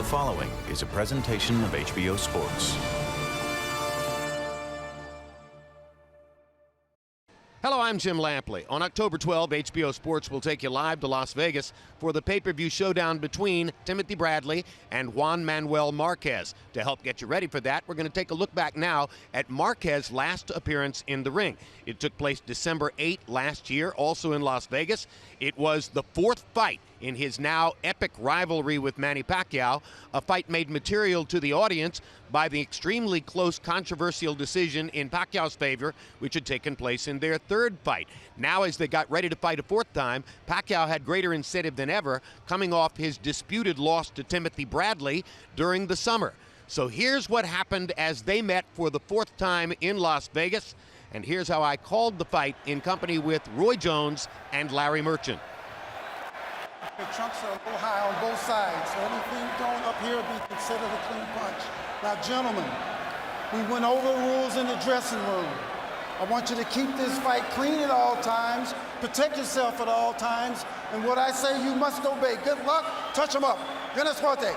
following is a presentation of HBO Sports. Hello, I'm Jim Lampley. On October 12, HBO Sports will take you live to Las Vegas for the pay-per-view showdown between Timothy Bradley and Juan Manuel Marquez. To help get you ready for that, we're going to take a look back now at Marquez's last appearance in the ring. It took place December 8 last year, also in Las Vegas. It was the fourth fight in his now epic rivalry with Manny Pacquiao, a fight made material to the audience by the extremely close controversial decision in Pacquiao's favor, which had taken place in their third fight. Now, as they got ready to fight a fourth time, Pacquiao had greater incentive than ever, coming off his disputed loss to Timothy Bradley during the summer. So here's what happened as they met for the fourth time in Las Vegas, and here's how I called the fight in company with Roy Jones and Larry Merchant. The trunks are a little high on both sides, so anything thrown up here will be considered a clean punch. Now, gentlemen, we went over the rules in the dressing room. I want you to keep this fight clean at all times, protect yourself at all times, and what I say you must obey. Good luck, touch them up. Buena suerte.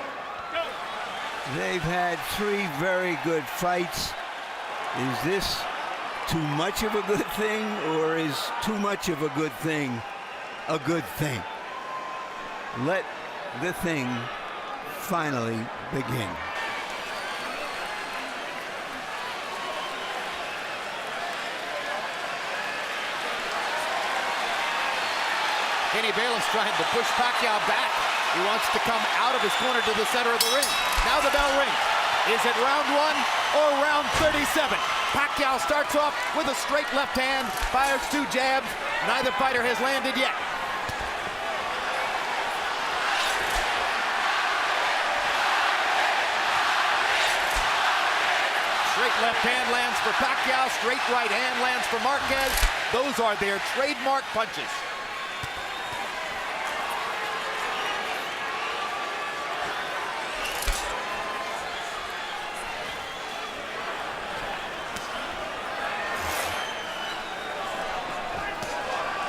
They've had three very good fights. Is this too much of a good thing, or is too much of a good thing a good thing? Let the thing finally begin. Kenny Bayless trying to push Pacquiao back. He wants to come out of his corner to the center of the ring. Now the bell rings. Is it round one or round 37? Pacquiao starts off with a straight left hand, fires two jabs. Neither fighter has landed yet. Straight left hand lands for Pacquiao, straight right hand lands for Marquez. Those are their trademark punches.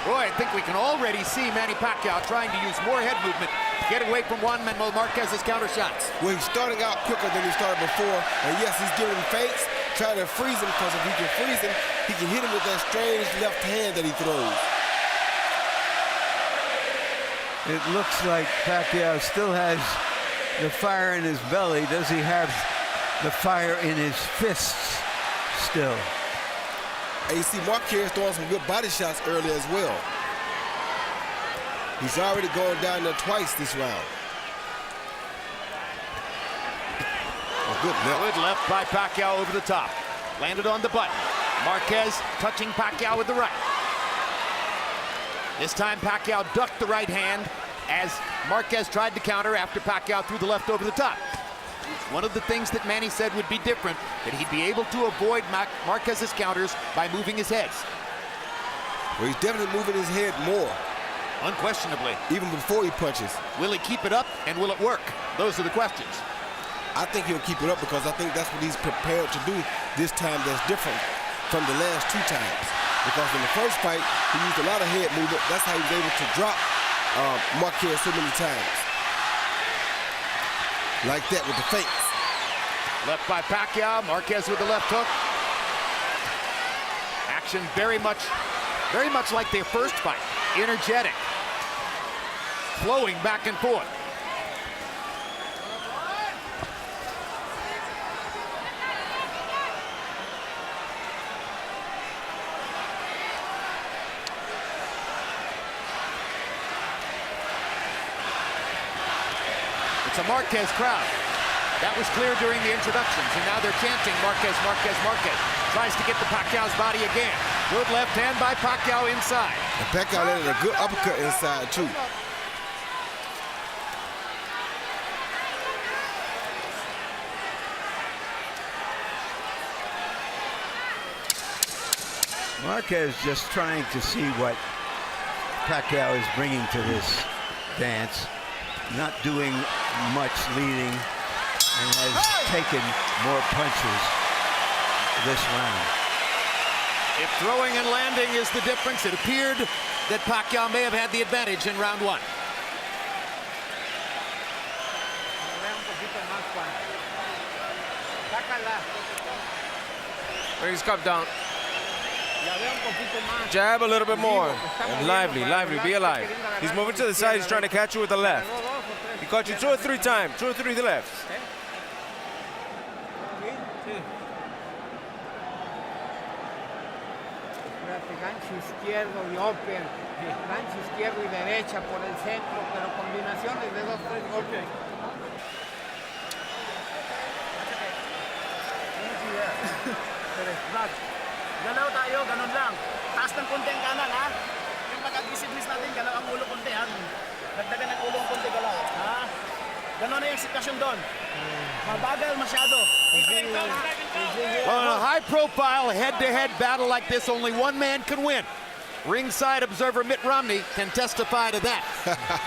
Roy, I think we can already see Manny Pacquiao trying to use more head movement to get away from Juan Manuel Marquez's counter shots. Well, he's starting out quicker than he started before, and yes, he's giving him feints, trying to freeze him, because if he can freeze him, he can hit him with that strange left hand that he throws. It looks like Pacquiao still has the fire in his belly. Does he have the fire in his fists still? And you see Marquez throwing some good body shots earlier as well. He's already gone down there twice this round. A good left. Good left by Pacquiao over the top. Landed on the button. Marquez touching Pacquiao with the right. This time Pacquiao ducked the right hand as Marquez tried to counter after Pacquiao threw the left over the top. One of the things that Manny said would be different, that he'd be able to avoid Marquez's counters by moving his heads. Well, he's definitely moving his head more. Unquestionably. Even before he punches. Will he keep it up, and will it work? Those are the questions. I think he'll keep it up, because I think that's what he's prepared to do this time that's different from the last two times. Because in the first fight, he used a lot of head movement. That's how he was able to drop Marquez so many times. Like that with the feints. Left by Pacquiao, Marquez with the left hook. Action very much like their first fight. Energetic. Flowing back and forth. It's a Marquez crowd. That was clear during the introductions, and now they're chanting Marquez, Marquez, Marquez. Tries to get to Pacquiao's body again. Good left hand by Pacquiao inside. And Pacquiao landed a good uppercut inside, too. Marquez just trying to see what Pacquiao is bringing to this dance. Not doing much leading, and has taken more punches this round. If throwing and landing is the difference, it appeared that Pacquiao may have had the advantage in round one. Bring his cup down. Jab a little bit more. And lively, be alive. He's moving to the side. He's trying to catch you with the left. He caught you 2 or 3 times. 2 or 3 lefts. Gancho izquierdo y open, gancho izquierdo y derecha por el centro, pero combinaciones de 2, 3 golpes. Galaw tayo, ganun lang. Taas ng konting kanan, ha? Yung pag-aggressiveness natin, galaw ang ulo konti, ha? Dagdagan ng ulo konti, galaw. Ha? Ganun na yung sitwasyon doon. Mabagal masyado. Well, in a high-profile head-to-head battle like this, only one man can win. Ringside observer Mitt Romney can testify to that.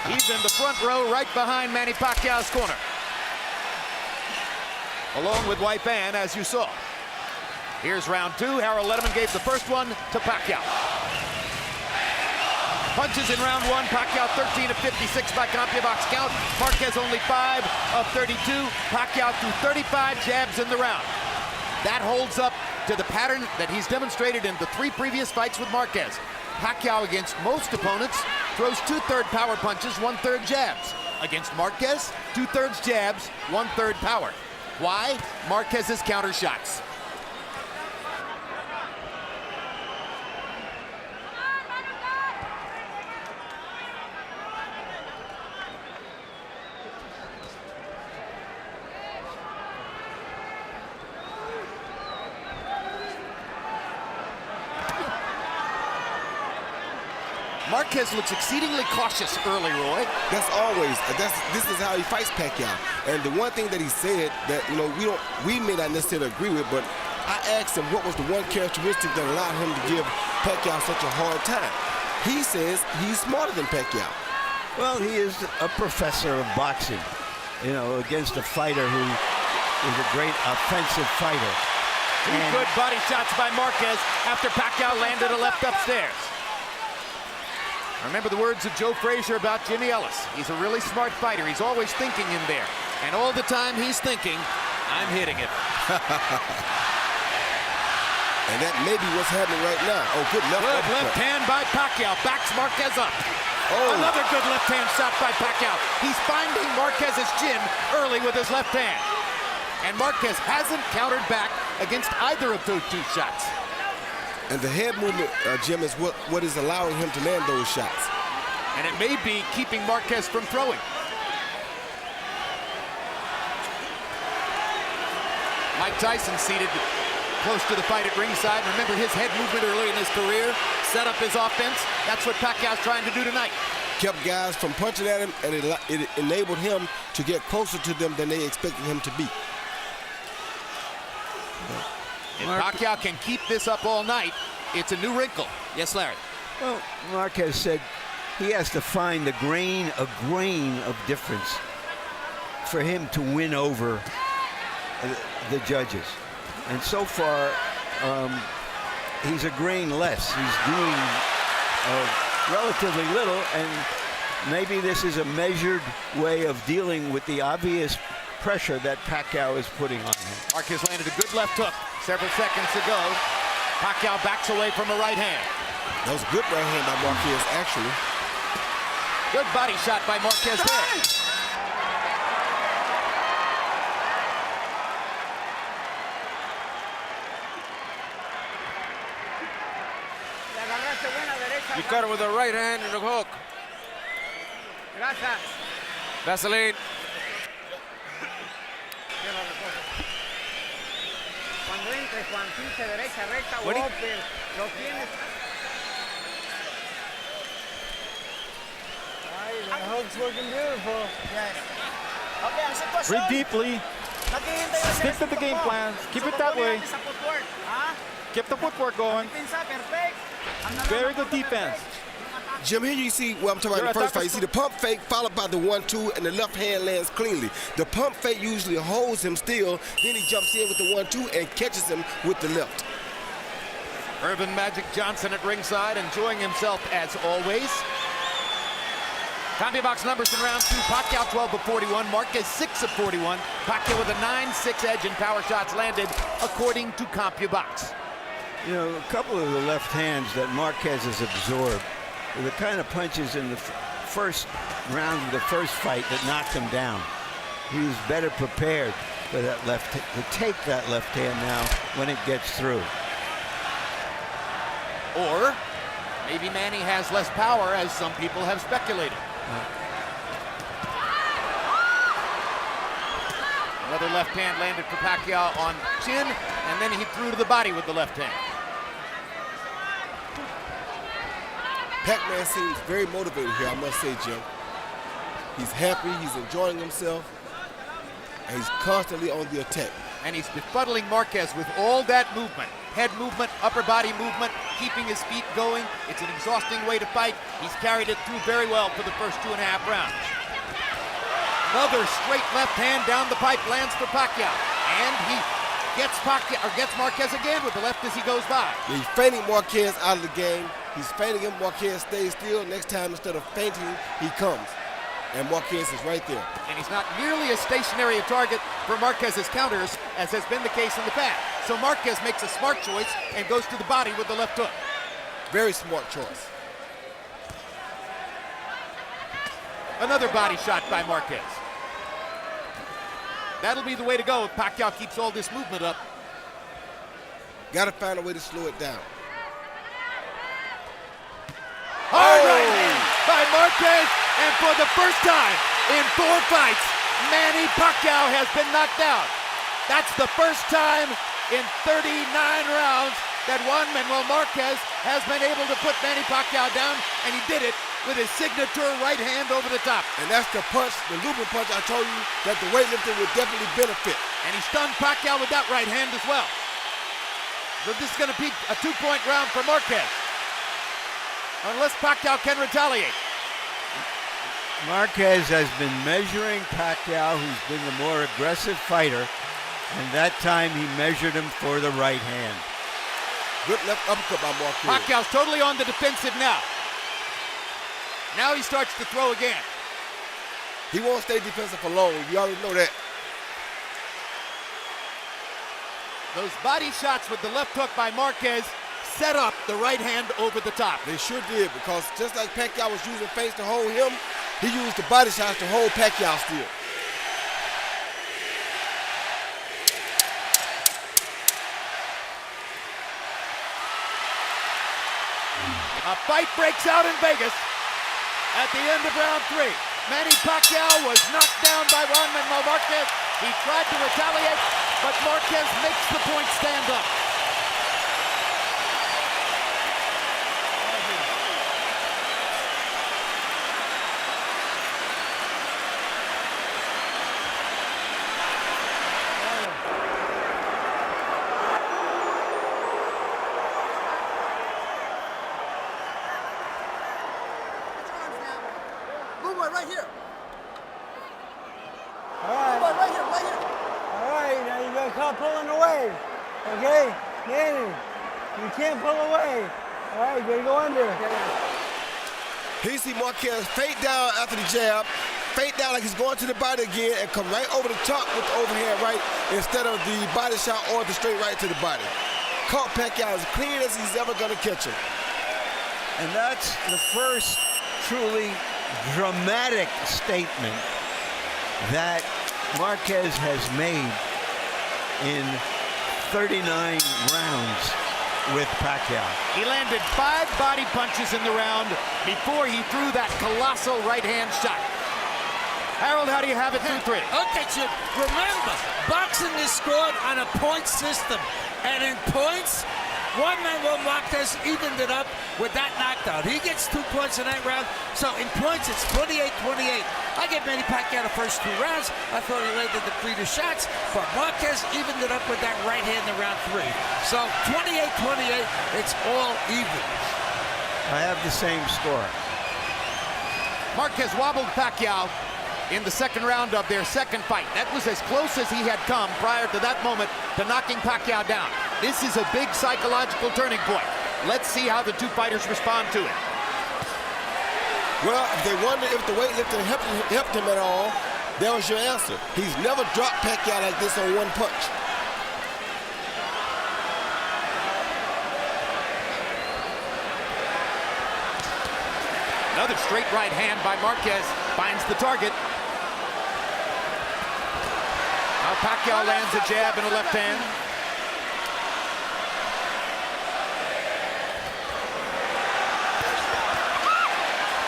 He's in the front row right behind Manny Pacquiao's corner, along with Wife Ann, as you saw. Here's round 2. Harold Letterman gave the first one to Pacquiao. Punches in round 1. Pacquiao 13 of 56 by CompuBox count. Marquez only 5 of 32. Pacquiao threw 35 jabs in the round. That holds up to the pattern that he's demonstrated in the 3 previous fights with Marquez. Pacquiao, against most opponents, throws 2/3 power punches, 1/3 jabs. Against Marquez, 2/3 jabs, 1/3 power. Why? Marquez's counter shots. Marquez looks exceedingly cautious early, Roy. This is how he fights Pacquiao. And the one thing that he said that, you know, we may not necessarily agree with, but I asked him what was the one characteristic that allowed him to give Pacquiao such a hard time. He says he's smarter than Pacquiao. Well, he is a professor of boxing, you know, against a fighter who is a great offensive fighter. 2 good body shots by Marquez after Pacquiao landed a left upstairs. Remember the words of Joe Frazier about Jimmy Ellis. He's a really smart fighter. He's always thinking in there. And all the time he's thinking, I'm hitting it. And that may be what's happening right now. Oh, good left hand by Pacquiao. Backs Marquez up. Oh. Another good left hand shot by Pacquiao. He's finding Marquez's chin early with his left hand. And Marquez hasn't countered back against either of those 2 shots. And the head movement, Jim, is what is allowing him to land those shots. And it may be keeping Marquez from throwing. Mike Tyson seated close to the fight at ringside. Remember his head movement early in his career, set up his offense. That's what Pacquiao's trying to do tonight. Kept guys from punching at him, and it enabled him to get closer to them than they expected him to be. If Pacquiao can keep this up all night, it's a new wrinkle. Yes, Larry? Well, Marquez said he has to find a grain of difference for him to win over the judges. And so far, he's a grain less. He's doing relatively little, and maybe this is a measured way of dealing with the obvious pressure that Pacquiao is putting on him. Marquez landed a good left hook several seconds ago. Pacquiao backs away from a right hand. That was a good right hand by Marquez, actually. Good body shot by Marquez there. You cut it with a right hand and a hook. Vaseline. Cuando entre Juan pinche derecha, recta o open, lo tienes. The hook's looking beautiful. Yes. Okay, ang sitwasyon. Breathe deeply. Naghihintay lang Stick to the game plan. Keep it that way. Sa footwork. Ha? Keep the footwork going. Pinsa, perfect. Very good defense. Jim, here you see, well, I'm talking about the first fight. You see the pump fake followed by the 1-2, and the left hand lands cleanly. The pump fake usually holds him still, then he jumps in with the 1-2 and catches him with the left. Irvin Magic Johnson at ringside, enjoying himself as always. CompuBox numbers in round 2. Pacquiao 12 of 41, Marquez 6 of 41. Pacquiao with a 9-6 edge in power shots landed, according to CompuBox. You know, a couple of the left hands that Marquez has absorbed were the kind of punches in the first round of the first fight that knocked him down. He was better prepared for that to take that left hand now when it gets through. Or maybe Manny has less power, as some people have speculated. Another left hand landed for Pacquiao on chin, and then he threw to the body with the left hand. Pac-Man seems very motivated here, I must say, Jim. He's happy, he's enjoying himself, and he's constantly on the attack. And he's befuddling Marquez with all that movement. Head movement, upper body movement, keeping his feet going. It's an exhausting way to fight. He's carried it through very well for the first 2.5 rounds. Another straight left hand down the pipe lands for Pacquiao. And he gets Marquez again with the left as he goes by. He's feinting Marquez out of the game. He's feinting him. Marquez stays still. Next time, instead of feinting, he comes. And Marquez is right there. And he's not nearly as stationary a target for Marquez's counters as has been the case in the past. So Marquez makes a smart choice and goes to the body with the left hook. Very smart choice. Another body shot by Marquez. That'll be the way to go if Pacquiao keeps all this movement up. Got to find a way to slow it down. Hard right hand by Marquez, and for the first time in 4 fights, Manny Pacquiao has been knocked out. That's the first time in 39 rounds that Juan Manuel Marquez has been able to put Manny Pacquiao down, and he did it with his signature right hand over the top. And that's the punch, the looping punch I told you that the weightlifting would definitely benefit. And he stunned Pacquiao with that right hand as well. So this is going to be a 2-point round for Marquez, unless Pacquiao can retaliate. Marquez has been measuring Pacquiao, who's been the more aggressive fighter, and that time he measured him for the right hand. Good left uppercut by Marquez. Pacquiao's totally on the defensive now. Now he starts to throw again. He won't stay defensive for long. You already know that. Those body shots with the left hook by Marquez set up the right hand over the top. They sure did, because just like Pacquiao was using feints to hold him, he used the body shots to hold Pacquiao still. A fight breaks out in Vegas at the end of round 3. Manny Pacquiao was knocked down by Juan Manuel Marquez. He tried to retaliate, but Marquez makes the point stand up. Right here. All right. Right here, right here. All right, now you gotta stop pulling away. Okay? Manny, you can't pull away. All right, you gotta go under. He see Marquez feint down after the jab, feint down like he's going to the body again, and come right over the top with the overhand right instead of the body shot or the straight right to the body. Caught Pacquiao as clean as he's ever gonna catch him. And that's the first truly dramatic statement that Marquez has made in 39 rounds with Pacquiao. He landed 5 body punches in the round before he threw that colossal right hand shot. Harold, how do you have it through 3? Okay, Chip, remember, boxing is scored on a point system, and in points, Juan Manuel Marquez evened it up with that knockdown. He gets 2 points in that round, so in points it's 28-28. I give Manny Pacquiao the first 2 rounds. I thought he landed the cleaner shots, but Marquez evened it up with that right hand in round 3. So 28-28, it's all even. I have the same score. Marquez wobbled Pacquiao in the second round of their second fight. That was as close as he had come prior to that moment to knocking Pacquiao down. This is a big psychological turning point. Let's see how the 2 fighters respond to it. Well, if they wonder if the weightlifting helped him at all, that was your answer. He's never dropped Pacquiao like this on one punch. Another straight right hand by Marquez finds the target. Now Pacquiao lands a jab and a left hand.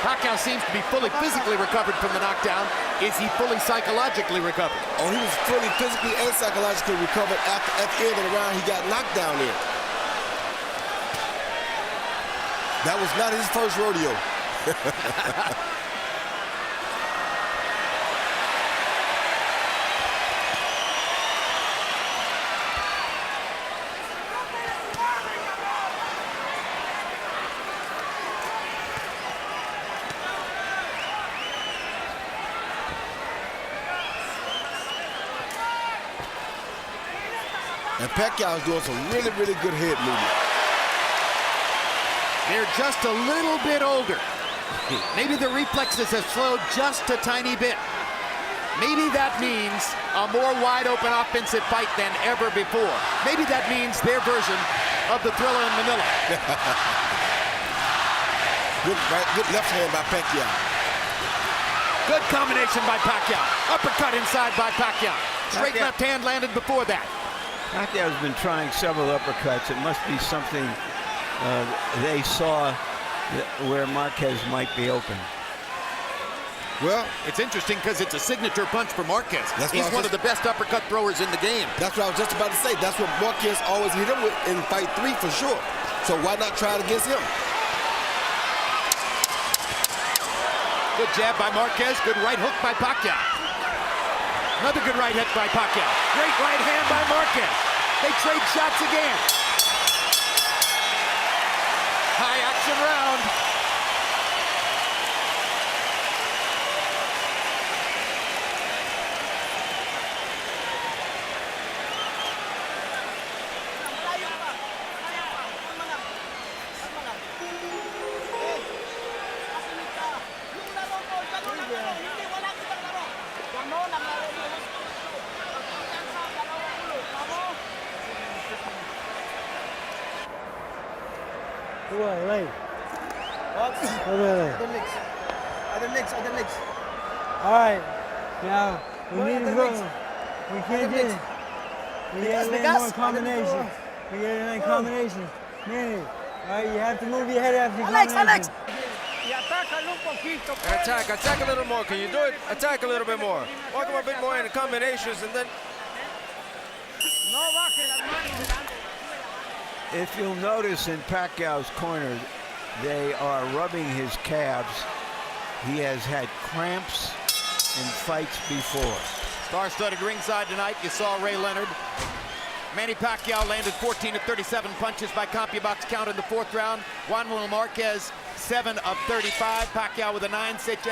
Pacquiao seems to be fully physically recovered from the knockdown. Is he fully psychologically recovered? Oh, he was fully physically and psychologically recovered at the end of the round. He got knocked down in. That was not his first rodeo. And Pacquiao is doing some really, really good head movement. They're just a little bit older. Maybe the reflexes have slowed just a tiny bit. Maybe that means a more wide-open offensive fight than ever before. Maybe that means their version of the Thriller in Manila. Good left hand by Pacquiao. Good combination by Pacquiao. Uppercut inside by Pacquiao. Straight left hand landed before that. Pacquiao's been trying several uppercuts. It must be something they saw where Marquez might be open. Well, it's interesting because it's a signature punch for Marquez. He's one of the best uppercut throwers in the game. That's what I was just about to say. That's what Marquez always hit him with in fight 3 for sure. So why not try it against him? Good jab by Marquez. Good right hook by Pacquiao. Another good right hook by Pacquiao. Great right hand by Marquez. They trade shots again. High action round. Other legs. All right. Now, we need to go. We can't get it. We gotta land more combinations. We gotta land combinations. Manny, all right, you have to move your head after combination. Attack a little more. Can you do it? Attack a little bit more. Walk him a bit more in the combinations and then... If you'll notice in Pacquiao's corner, they are rubbing his calves. He has had cramps in fights before. Star-studded ringside tonight. You saw Ray Leonard. Manny Pacquiao landed 14 of 37 punches by CompuBox count in the 4th round. Juan Manuel Marquez, 7 of 35. Pacquiao with a 9-6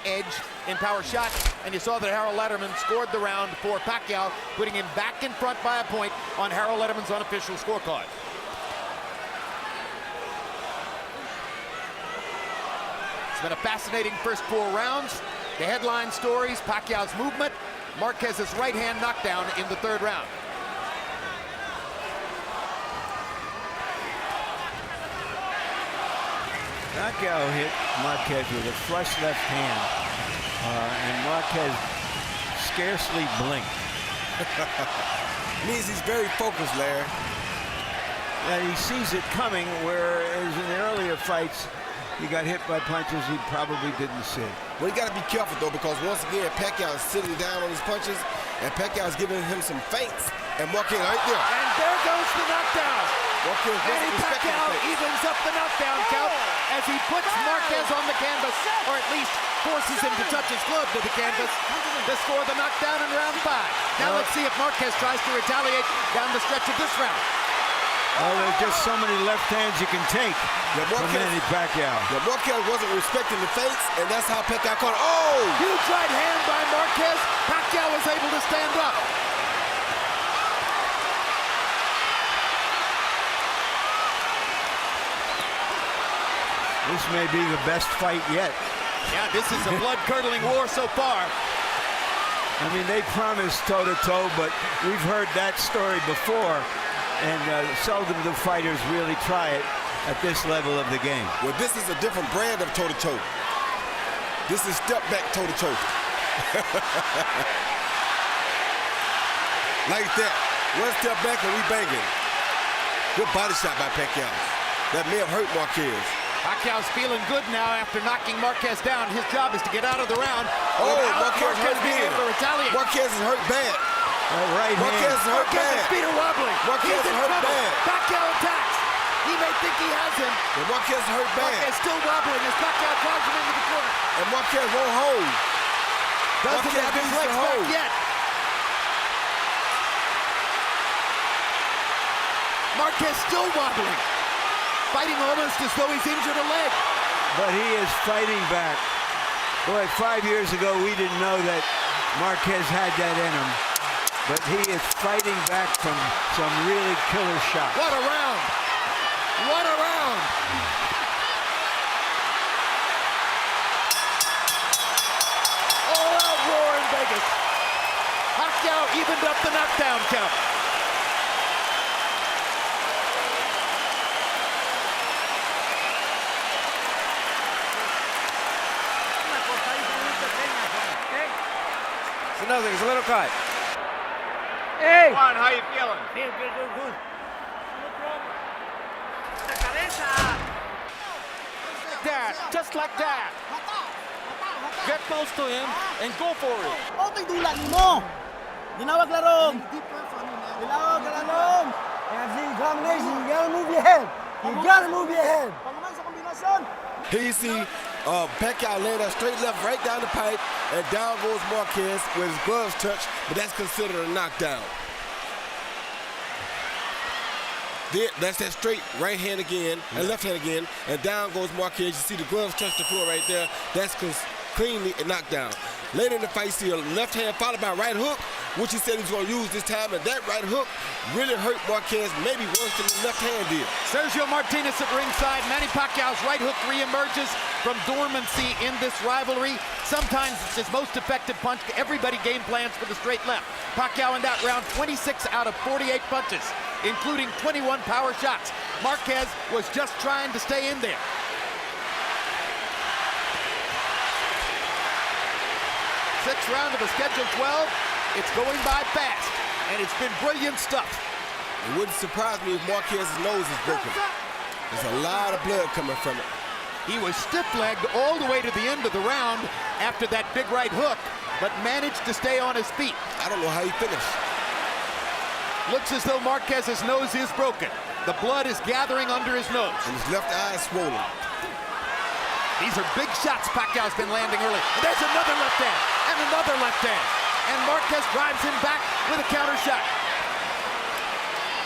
edge in power shot. And you saw that Harold Letterman scored the round for Pacquiao, putting him back in front by a point on Harold Letterman's unofficial scorecard. It's been a fascinating first 4 rounds. The headline stories, Pacquiao's movement, Marquez's right hand knockdown in the 3rd round. Pacquiao hit Marquez with a flush left hand, and Marquez scarcely blinked. Means he's very focused, Larry. And he sees it coming, whereas in the earlier fights, he got hit by punches he probably didn't see. Well, you got to be careful, though, because once again, Pacquiao is sitting down on his punches, and Pacquiao is giving him some feints. And Marquez right there. And there goes the knockdown. Manny Pacquiao evens up the knockdown count as he puts Marquez on the canvas, or at least forces him to touch his glove to the canvas to score the knockdown in round 5. Now let's see if Marquez tries to retaliate down the stretch of this round. Oh, there's just so many left hands you can take from Manny Pacquiao. Yeah, Marquez wasn't respecting the feints, and that's how Pacquiao caught. Oh! Huge right hand by Marquez. Pacquiao was able to stand up. This may be the best fight yet. Yeah, this is a blood-curdling war so far. I mean, they promised toe-to-toe, but we've heard that story before, and seldom do fighters really try it at this level of the game. Well, this is a different brand of toe-to-toe. This is step-back toe-to-toe. Like that. One step back and we banging. Good body shot by Pacquiao. That may have hurt Marquez. Pacquiao's feeling good now after knocking Marquez down. His job is to get out of the round. Oh, without Marquez being hurt able to retaliate. Marquez is hurt bad. Right Marquez hand. is hurt bad. Marquez's feet are wobbling. Marquez He's is in hurt trouble. bad. Pacquiao attacks. He may think he has him. And Marquez is hurt bad. Marquez still wobbling as Pacquiao drives him into the corner. And Marquez won't hold. Doesn't Marquez have his needs to legs back hold. yet. Marquez still wobbling. Fighting almost as though he's injured a leg. But he is fighting back. Boy, 5 years ago, we didn't know that Marquez had that in him. But he is fighting back from some really killer shots. What a round! What a round! All-out roar in Vegas. Pacquiao evened up the knockdown count. It's nothing. It's a little cut. Hey! Juan, how you feeling? Good, good, good, good. That, just like that. Get close to him and go for it. Okay, dulan mo. Ginawag larong. Ginawag larong. After the combination, you gotta move your head. You gotta move your head. Pagman sa kombinasyon. Here you see Pacquiao laying that straight left right down the pipe, and down goes Marquez with his gloves touch, but that's considered a knockdown. Then, that's that straight right hand again, and left hand again, and down goes Marquez. You see the gloves touch the floor right there. That's cleanly a knockdown. Later in the fight, you see a left hand followed by a right hook, which he said he was going to use this time, and that right hook really hurt Marquez, maybe worse than the left hand did. Sergio Martinez at ringside. Manny Pacquiao's right hook reemerges from dormancy in this rivalry. Sometimes it's his most effective punch. Everybody game plans for the straight left. Pacquiao in that round, 26 out of 48 punches, including 21 power shots. Marquez was just trying to stay in there. Sixth round of a scheduled 12. It's going by fast, and it's been brilliant stuff. It wouldn't surprise me if Marquez's nose is broken. There's a lot of blood coming from it. He was stiff-legged all the way to the end of the round after that big right hook, but managed to stay on his feet. I don't know how he finished. Looks as though Marquez's nose is broken. The blood is gathering under his nose. And his left eye is swollen. These are big shots Pacquiao's been landing early. And there's another left hand, and another left hand. And Marquez drives him back with a counter shot.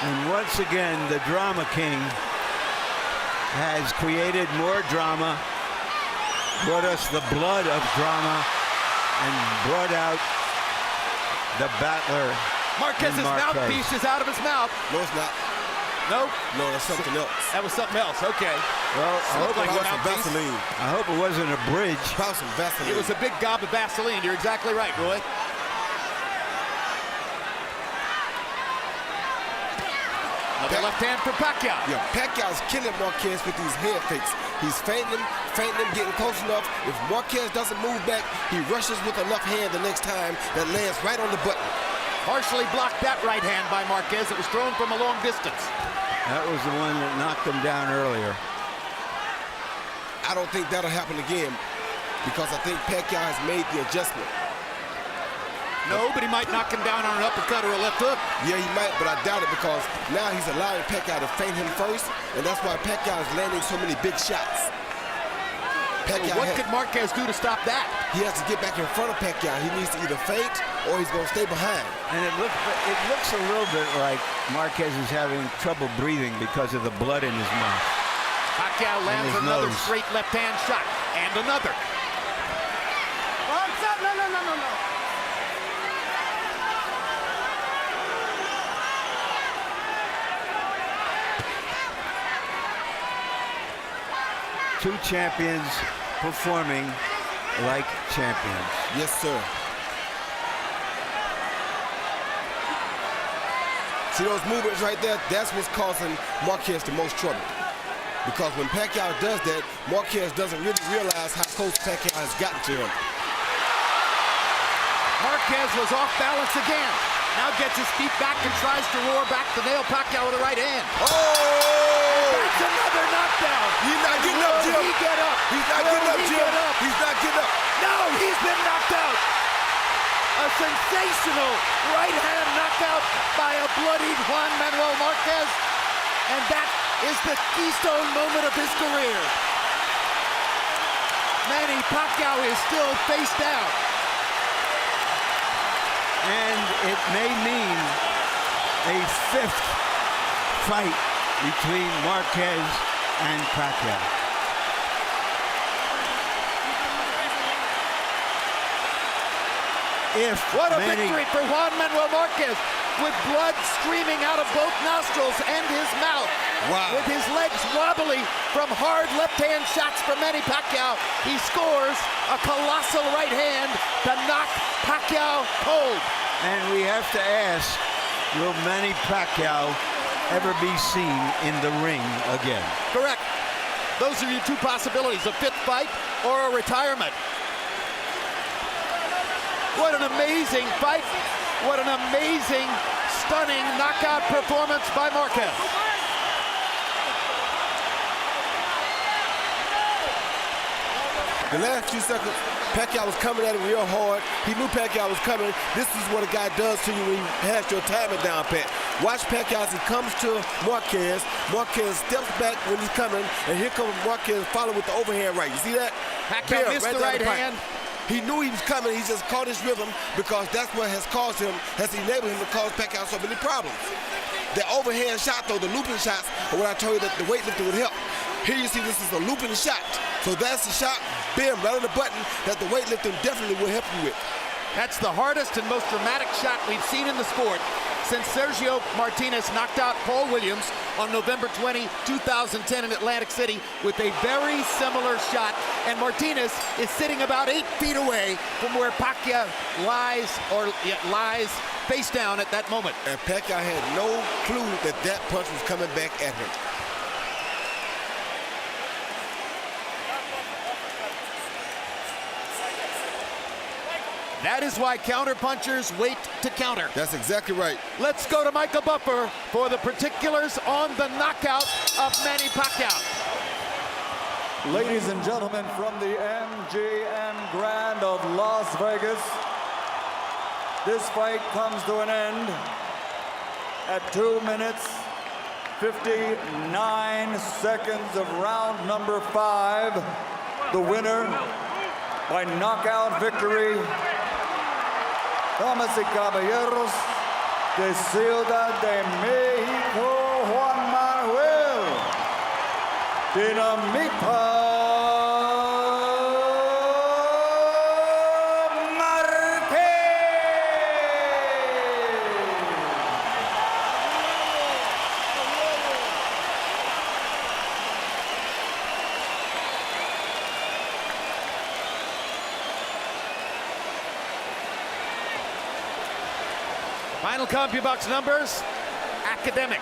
And once again, the drama king has created more drama, brought us the blood of drama, and brought out the battler. Marquez's Marquez. mouthpiece is out of his mouth. No, it's not. No? No, that's something else. That was something else, okay. Well, I hope, like Probably a some mouthpiece. Vaseline. I hope it wasn't a bridge. Probably some Vaseline. It was a big gob of Vaseline. You're exactly right, Roy. Another left hand for Pacquiao. Yeah, Pacquiao's killing Marquez with these head fakes. He's feinting him, getting close enough. If Marquez doesn't move back, he rushes with a left hand the next time that lands right on the button. Partially blocked that right hand by Marquez. It was thrown from a long distance. That was the one that knocked him down earlier. I don't think that'll happen again because I think Pacquiao has made the adjustment. No, but he might knock him down on an uppercut or a left hook. Yeah, he might, but I doubt it because now he's allowing Pacquiao to feint him first, and that's why Pacquiao is landing so many big shots. What could Marquez do to stop that? He has to get back in front of Pacquiao. He needs to either feint or he's going to stay behind. And it looks a little bit like Marquez is having trouble breathing because of the blood in his mouth. Pacquiao lands another straight left-hand shot. And another. No. two champions performing like champions. Yes, sir. See those movements right there? That's what's causing Marquez the most trouble. Because when Pacquiao does that, Marquez doesn't really realize how close Pacquiao has gotten to him. Marquez was off balance again. Now gets his feet back and tries to roar back to nail Pacquiao with the right hand. Oh! That's another knockdown. He's not getting up, Jim. Will he get up? He's not getting up, Jim. He's not getting up. No, he's been knocked out. A sensational right hand knockout by a bloodied Juan Manuel Marquez. And that is the keystone moment of his career. Manny Pacquiao is still face down. And it may mean a fifth fight between Marquez and Pacquiao. What a victory for Juan Manuel Marquez, with blood streaming out of both nostrils and his mouth. Wow. With his legs wobbly from hard left-hand shots from Manny Pacquiao, he scores a colossal right hand to knock Pacquiao cold. And we have to ask, will Manny Pacquiao ever be seen in the ring again? Correct. Those are your two possibilities, a fifth fight or a retirement. What an amazing fight. What an amazing, stunning knockout performance by Marquez. The last few seconds, Pacquiao was coming at him real hard. He knew Pacquiao was coming. This is what a guy does to you when he has your timing down pat. Watch Pacquiao as he comes to Marquez. Marquez steps back when he's coming, and here comes Marquez following with the overhand right. You see that? Pacquiao missed the right hand. He knew he was coming. He just caught his rhythm because that's what has caused him, has enabled him to cause Pacquiao so many problems. The overhand shot, though, the looping shots, are what I told you that the weightlifting would help. Here you see this is a looping shot. So that's the shot, bam, right on the button that the weightlifting definitely will help you with. That's the hardest and most dramatic shot we've seen in the sport since Sergio Martinez knocked out Paul Williams on November 20, 2010 in Atlantic City with a very similar shot. And Martinez is sitting about 8 feet away from where Pacquiao lies face down at that moment. And Pacquiao had no clue that that punch was coming back at him. That is why counterpunchers wait to counter. That's exactly right. Let's go to Michael Buffer for the particulars on the knockout of Manny Pacquiao. Ladies and gentlemen, from the MGM Grand of Las Vegas, this fight comes to an end at 2 minutes, 59 seconds of round number 5. The winner by knockout victory, damas y caballeros, de Ciudad de México, Juan Manuel Dinamita Marquez. Final CompuBox numbers, academic.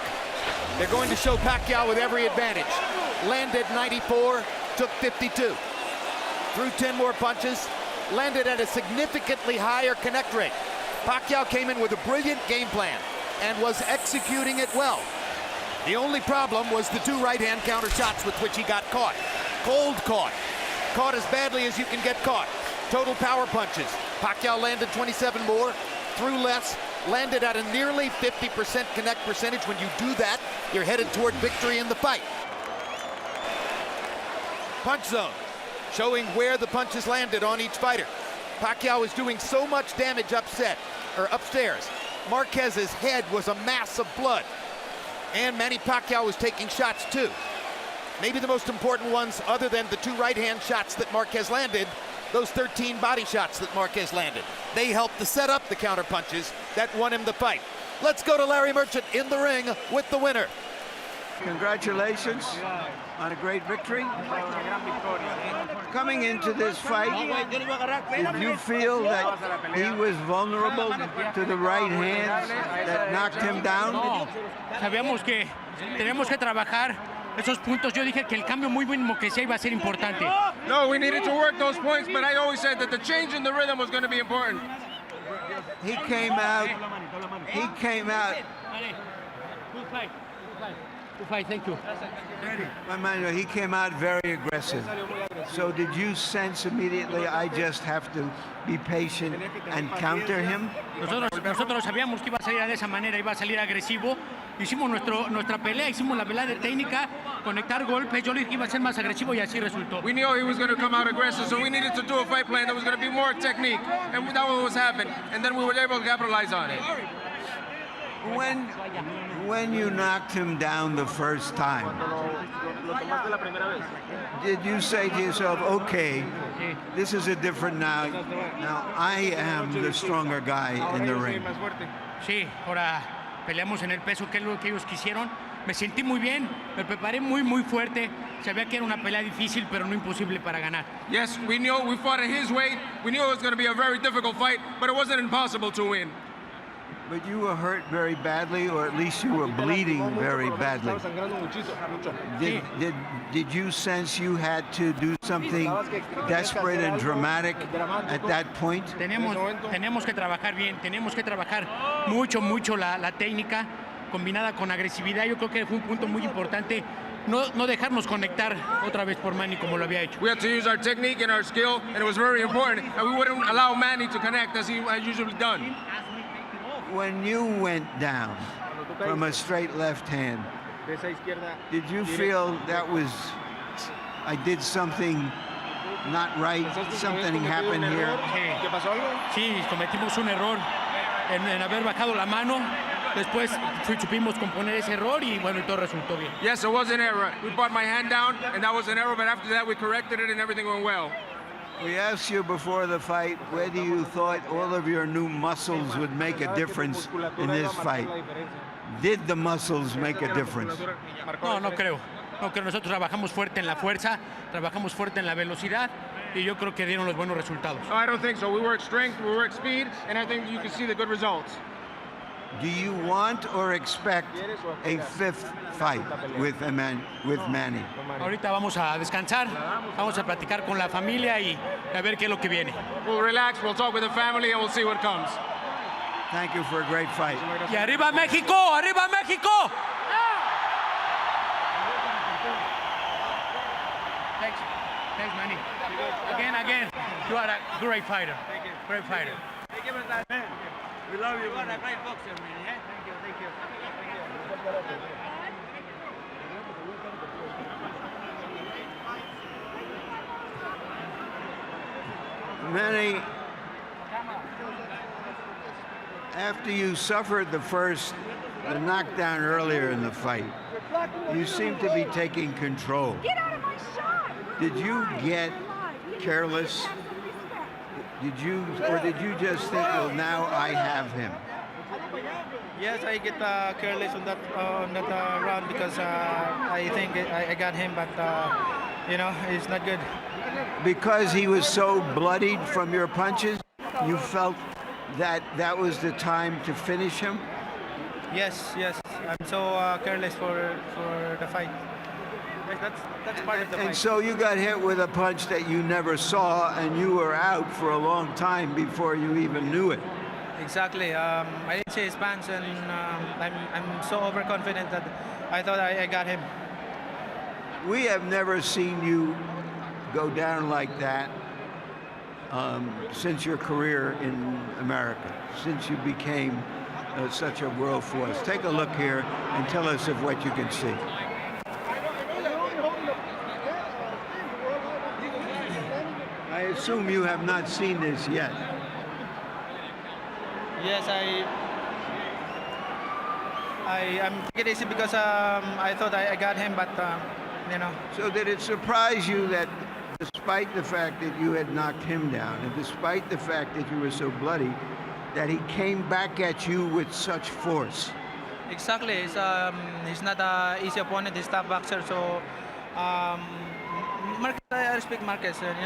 They're going to show Pacquiao with every advantage. Landed 94, took 52. Threw 10 more punches, landed at a significantly higher connect rate. Pacquiao came in with a brilliant game plan and was executing it well. The only problem was the 2 right-hand counter shots with which he got caught. Cold caught. Caught as badly as you can get caught. Total power punches. Pacquiao landed 27 more, threw less, landed at a nearly 50% connect percentage. When you do that, you're headed toward victory in the fight. Punch zone, showing where the punches landed on each fighter. Pacquiao is doing so much damage upstairs. Marquez's head was a mass of blood. And Manny Pacquiao was taking shots too. Maybe the most important ones, other than the 2 right-hand shots that Marquez landed, those 13 body shots that Marquez landed. They helped to set up the counter punches that won him the fight. Let's go to Larry Merchant in the ring with the winner. Congratulations on a great victory. Coming into this fight, did you feel that he was vulnerable to the right hands that knocked him down? No, sabíamos que tenemos que trabajar esos puntos. Yo dije que el cambio muy mínimo que sea iba a ser importante. No, we needed to work those points, but I always said that the change in the rhythm was going to be important. He came out. Good fight, thank you. Juan Manuel, he came out very aggressive. So did you sense immediately, I just have to be patient and counter him? Nosotros sabíamos que iba a salir de esa manera, iba a salir agresivo. Hicimos nuestra pelea, hicimos la pelea de técnica, conectar golpes. Yo le dije que iba a ser más agresivo y así resultó. We knew he was going to come out aggressive, so we needed to do a fight plan that was going to be more technique, and that was happening. And then we were able to capitalize on it. When you knocked him down the first time, did you say to yourself, okay, this is a different now I am the stronger guy in the ring? Sí, ahora peleamos en el peso, que es lo que ellos quisieron. Me sentí muy bien, me preparé muy fuerte. Sabía que era una pelea difícil, pero no imposible para ganar. Yes, we knew we fought at his weight. We knew it was going to be a very difficult fight, but it wasn't impossible to win. But you were hurt very badly, or at least you were bleeding very badly. Did you sense you had to do something desperate and dramatic at that point? Tenemos que trabajar bien, tenemos que trabajar mucho la técnica combinada con agresividad. Yo creo que fue un punto muy importante. No dejarnos conectar otra vez por Manny como lo había hecho. We had to use our technique and our skill, and it was very important. And we wouldn't allow Manny to connect as he had usually done. When you went down from a straight left hand, did you feel that was, I did something not right, something happened here? Sí, cometimos un error en haber bajado la mano. Después supimos componer ese error y bueno, y todo resultó bien. Yes, it was an error. We brought my hand down, and that was an error, but after that we corrected it and everything went well. We asked you before the fight whether you thought all of your new muscles would make a difference in this fight. Did the muscles make a difference? No creo. Nosotros trabajamos fuerte en la fuerza, trabajamos fuerte en la velocidad y yo creo que dieron los buenos resultados. No, I don't think so. We work strength, we work speed, and I think you can see the good results. Do you want or expect a fifth fight with Manny? Ahorita vamos a descansar, vamos a platicar con la familia y a ver qué es lo que viene. We'll relax, we'll talk with the family, and we'll see what comes. Thank you for a great fight. Y arriba México, arriba México. Thanks, Manny. Again, you are a great fighter. Great fighter. Thank you, man. We love you. You are a great boxer, man. Thank you. Manny, after you suffered the knockdown earlier in the fight, you seem to be taking control. Did you get careless? Did you just think, well, now I have him? Yes, I get careless on that round because I think I got him, but it's not good. Because he was so bloodied from your punches, you felt that was the time to finish him? Yes. I'm so careless for the fight. That's part of the fight. And so you got hit with a punch that you never saw, and you were out for a long time before you even knew it. Exactly. I didn't see his punch, and I'm so overconfident that I thought I got him. We have never seen you go down like that since your career in America, since you became such a world force. Take a look here and tell us of what you can see. I assume you have not seen this yet. Yes, I'm taking it easy because I thought I got him, but So did it surprise you that despite the fact that you had knocked him down, and despite the fact that you were so bloody, that he came back at you with such force? Exactly. He's not an easy opponent. He's tough boxer. So, Marquez, I respect Marquez. And,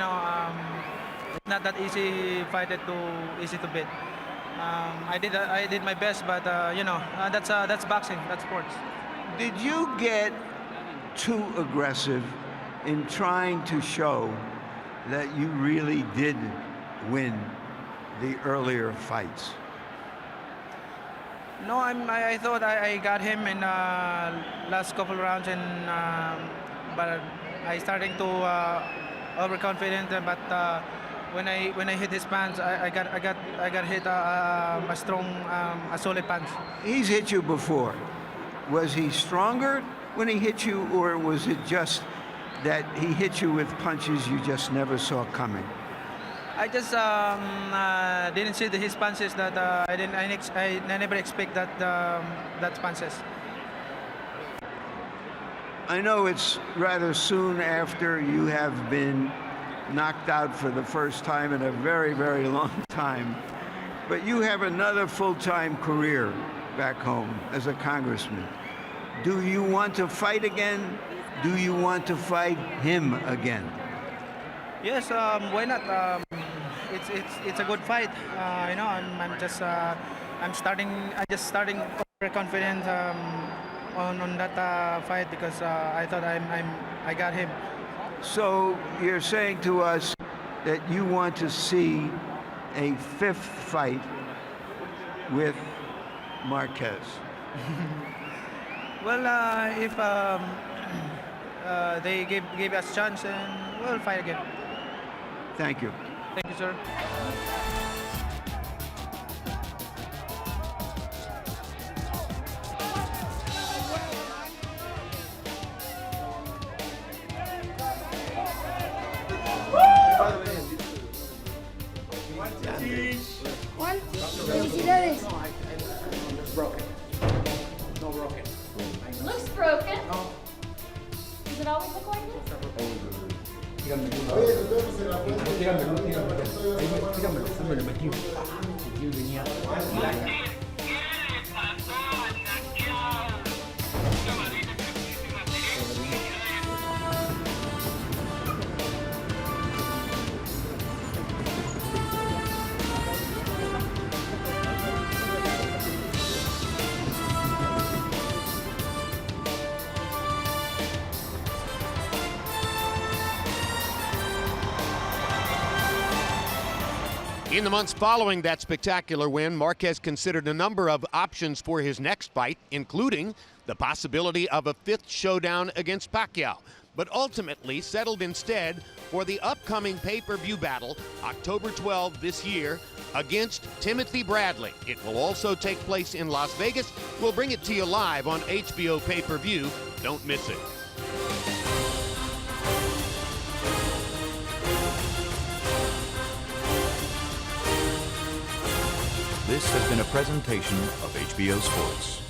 it's not that easy fighter easy to beat. I did my best, but that's boxing. That's sports. Did you get too aggressive in trying to show that you really did win the earlier fights? No, I thought I got him in last couple rounds, but I starting to overconfident. But when I hit his punch, I got hit a strong, a solid punch. He's hit you before. Was he stronger when he hit you, or was it just that he hit you with punches you just never saw coming? I just didn't see his punches that I never expect that punches. I know it's rather soon after you have been knocked out for the first time in a very, very long time, but you have another full-time career back home as a congressman. Do you want to fight again? Do you want to fight him again? Yes, why not? It's a good fight. I'm just starting overconfident on that fight because I thought I got him. So you're saying to us that you want to see a fifth fight with Marquez? Well, if they give us a chance, and we'll fight again. Thank you. Thank you, sir. One, felicidades. It's broken. No broken. Looks broken. Does it always look like this? In the months following that spectacular win, Marquez considered a number of options for his next fight, including the possibility of a fifth showdown against Pacquiao, but ultimately settled instead for the upcoming pay-per-view battle, October 12 this year, against Timothy Bradley. It will also take place in Las Vegas. We'll bring it to you live on HBO pay-per-view. Don't miss it. This has been a presentation of HBO Sports.